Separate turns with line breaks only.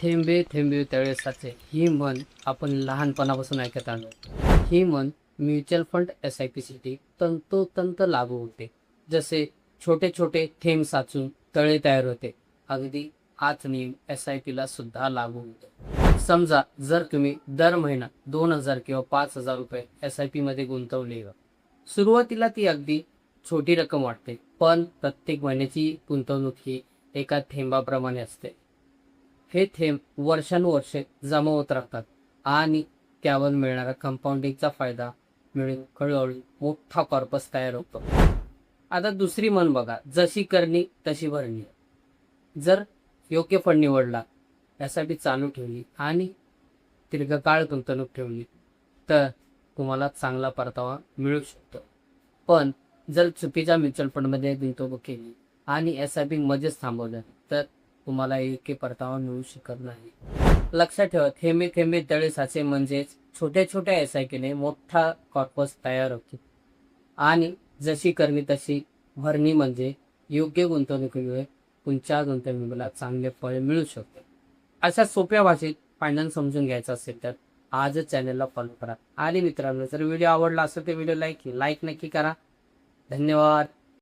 थेंबे थेंबे तळे साचे ही म्हण आपण लहानपणापासून ऐकत आलो. ही म्हण म्युच्युअल फंड SIP साठी तंतोतंत लागू होते. जसे छोटे छोटे थेंब साचून तळे तयार होते, अगदी हाच नियम SIP ला सुद्धा लागू होतो. समजा जर तुम्ही दर महिना 2,000 किंवा 5,000 रुपये SIP मध्ये गुंतवले, सुरुवातीला ती अगदी छोटी रक्कम वाटते, पण प्रत्येक महिन्याची गुंतवणूक ही एका थेंबाप्रमाणे असते. हे थेंब वर्षानुवर्षे जमा होत राहतात आणि त्यावर मिळणारा कंपाऊंडिंगचा फायदा मिळून हळूहळू मोठा कॉर्पस तयार होतो. आता दुसरी म्हण बघा, जशी करणी तशी भरणी. जर योग्य फंड निवडला, यासाठी चालू ठेवली आणि दीर्घकाळ गुंतवणूक ठेवली तर तुम्हाला चांगला परतावा मिळू शकतो. पण जर चुकीच्या म्युच्युअल फंडमध्ये गुंतवणूक केली आणि SIP मध्येच थांबवलं तर तुम्हाला योग्य परतावा मिळू शकत नाही. लक्षात ठेवा, थेंबे थेंबे तळे साचे म्हणजेच छोट्या छोट्या SIP ने मोठा कॉर्पस तयार होतो आणि जशी करणी तशी भरणी म्हणजे योग्य गुंतवणुकीमुळे तुमच्या गुंतवणुकीला चांगले फळ मिळू शकते. अशा सोप्या भाषेत फायनान्स समजून घ्यायचा असेल तर आजच चॅनलला फॉलो करा. आणि मित्रांनो, जर व्हिडिओ आवडला असेल तर व्हिडिओ लाईक नक्की करा. धन्यवाद.